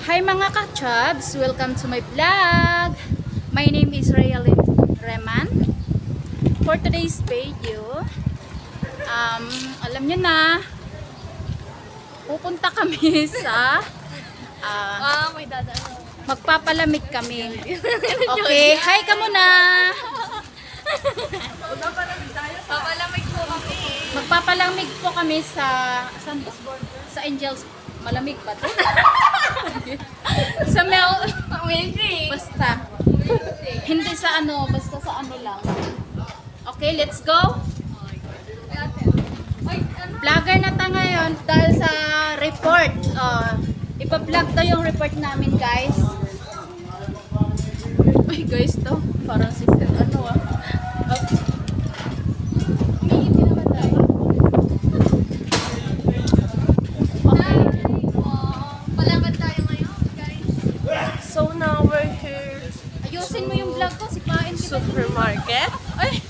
Hi mga ka-chubs! Welcome to my vlog! My name is Rayalyn Reman. For today's video, alam nyo na, pupunta kami sa may dadaan. magpapalamig kami. Okay, hi ka muna! Papalamig po kami. Magpapalamig po kami sa Angels. Malamig ba ito? Sa Mel. Basta. Hindi sa ano, basta sa ano lang. Okay, let's go. Vlogger na tayo ngayon dahil sa report. Ipa-vlog daw yung report namin, guys. Ay, guys, to. Parang sister, ano Okay. Umiinti naman tayo. Palakad tayo ngayon, guys. So now we're here Ayusin mo yung vlog ko, sipain kita. supermarket. Ay!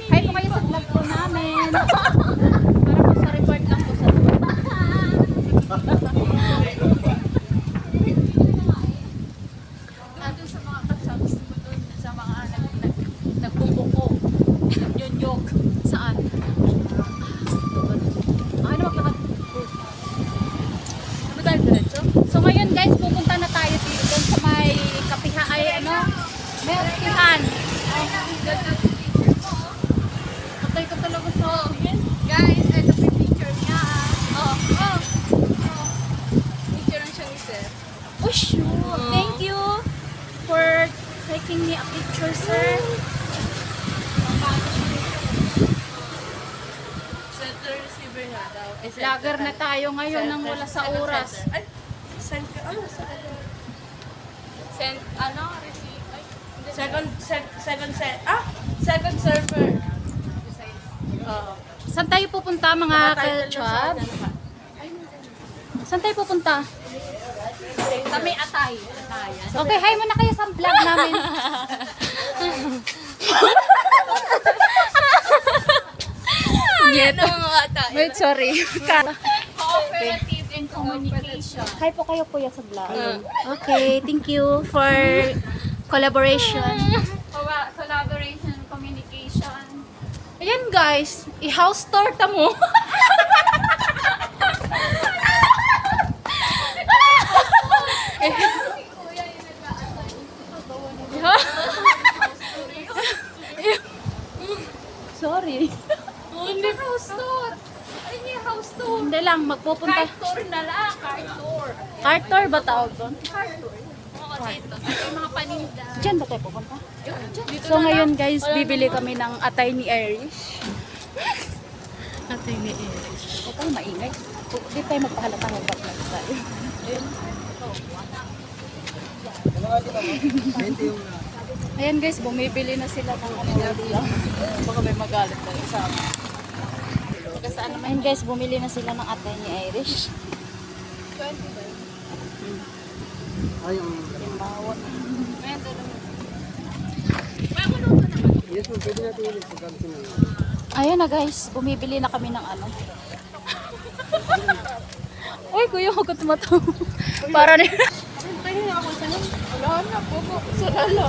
Hi po kayo sa vlog po namin. Para po sa report lang po sa Doon sa mga kasabs mo doon, sa mga nagbubuko, nagyonyog. Saan? Ano maglakad? Ano tayo diretso? So ngayon guys, pupunta na tayo dito doon sa may kapiha ay ano, may kapihan. Patay ka talaga sa Guys, ito po yung picture niya. Picture lang siya ni Sir. Oh sure, thank you for taking me a picture, sir. Center receiver nga daw. Vlogger na tayo ngayon nang wala sa oras. Ay, send ka. Ano? Send, receive. Ay, hindi. Second server. Saan tayo pupunta mga ka-chub? Saan tayo pupunta? Kami atay. Okay, hi muna kayo sa vlog namin. Yan ang mga atay. Wait, sorry. Cooperative and communication. Hi po kayo kuya sa vlog. Okay, thank you for collaboration. Collaboration and communication. Ayan guys, i-house tour ta mo. Sorry. Hindi house tour. Ay, hindi house tour. Hindi lang, magpupunta. Car tour na lang. Car tour. Car tour ba tawag doon? Car tour. Oo, dito. Ay, mga paninda. Diyan ba tayo pupunta? Dito So ngayon guys, bibili kami ng atay ni Irish. Atay ni Irish. Huwag tayo maingay. Hindi tayo magpahalatang mag-vlog tayo. Ayan guys, bumibili na sila ng ano lang. Baka may magalit tayo sa amin. Ayan guys, bumili na sila ng atay ni Irish. Yung bawat. Ayan na guys, bumibili na kami ng ano. Uy, kuya, huwag ka tumatawag. Para na. Pwede na ako sa wala na po. Sarala.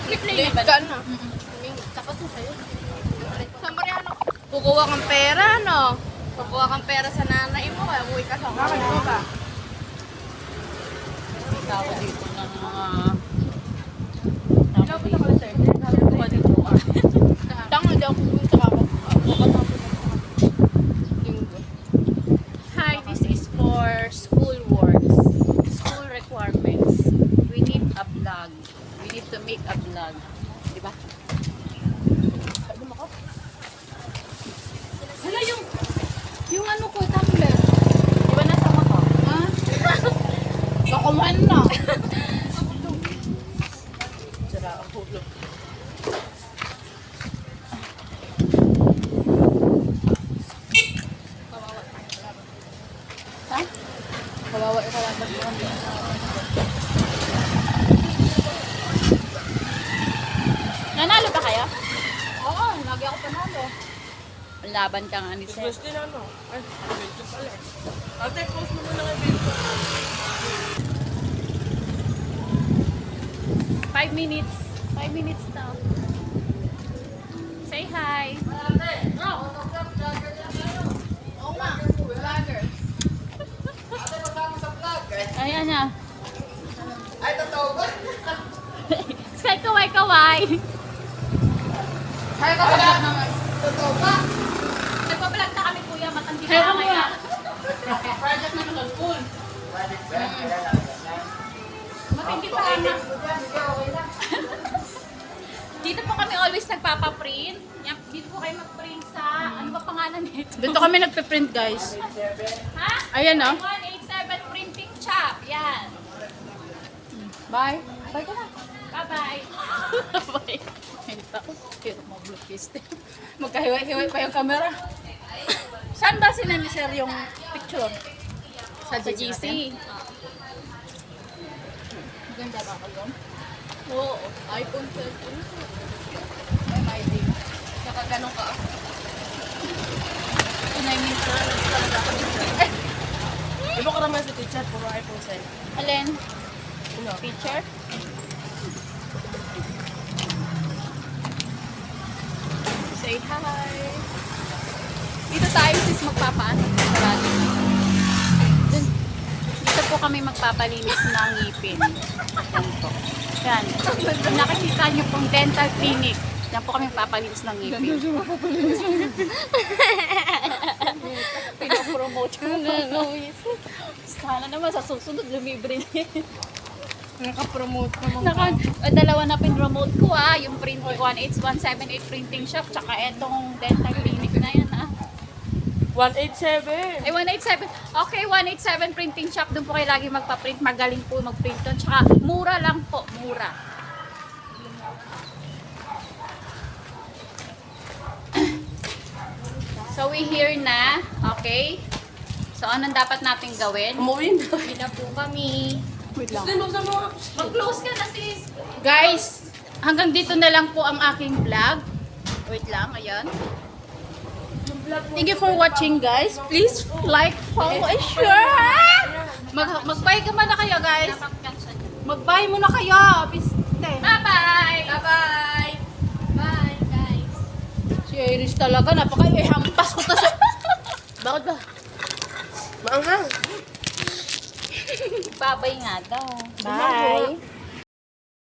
Late ka na. Tapat mo sa'yo. Saan ba yan? Kukuha kang pera, no? Kukuha kang pera sa nanay mo, kaya uwi ka sa Bakit po ba? Tawag dito ng mga... Ilang punta ka na sir? Tanga, di ako pumunta ka. Hi, this is for school works, school requirements. We need a vlog. We need to make a vlog. Diba? Hala, yung ano ko, tumbler. Di ba nasa mo ko? Ha? Kakumain na. Sira ang hulog. Ha? Kawawa yung kalaban ko. Nanalo ba kayo? Oo, lagi ako panalo. Laban ka nga ni Seth. Gusto din ano? Ay, video pala. Ate, post mo muna ng video. 5 minutes. 5 minutes daw. Say hi. Oo nga, vlogger. Ayan na. Ay, totoo ba? Say kaway-kaway. Kaya ka vlog naman. Totoo ba? Nagpa-vlog na kami kuya, matandi Kaya na ka kami. muna. Project na naman full. Matindi pa kami. Dito po kami always nagpapaprint. Yan, dito po kayo mag-print sa, ano ba pangalan nito? Dito kami nagpe-print, guys. Ha? Ayan, oh. 187 Printing Shop. Yan. Bye. Bye ko na. Bye-bye. Bye. Pero mag-vlog magkahiway-hiway pa yung camera. Saan ba sila ni Sir yung picture? Sa Sa GC. Ganda ba ako doon? Oo. iPhone 13. MID. Saka ganun ka. Inayin ko na talaga ako dito. Eh! Di ba ko naman sa teacher, puro iPhone 7. Alin? Ano? Picture? Say hi. Dito tayo sis magpapaano. Dito po kami magpapalinis ng ngipin. Yan po. Yan. Kung nakikita niyo pong dental clinic, yan po kami magpapalinis ng ngipin. Pinapromote ko. Sana naman sa susunod lumibre na yan. Nakapromote naman. Dalawa na pin-remote ko yung print 18178 printing shop, tsaka etong dental clinic na yan 187. Ay, 187. Okay, 187 printing shop. Doon po kayo lagi magpa-print. Magaling po mag-print doon. Tsaka mura lang po. Mura. So, we here na. Okay? So, anong dapat natin gawin? Umuwi na. Uwi na po kami. Wait lang. Sino sa mga? Mag-close ka na sis. Guys, hanggang dito na lang po ang aking vlog. Wait lang, ayan. Thank you for watching, guys. Please like, follow, and share. Mag-bye ka muna kayo, guys. Mag-bye muna kayo. Piste. Bye-bye! Bye-bye. Bye, guys. Si Iris talaga, hampas ko to sa... Bakit ba? Maanghang. Babay nga daw. Bye.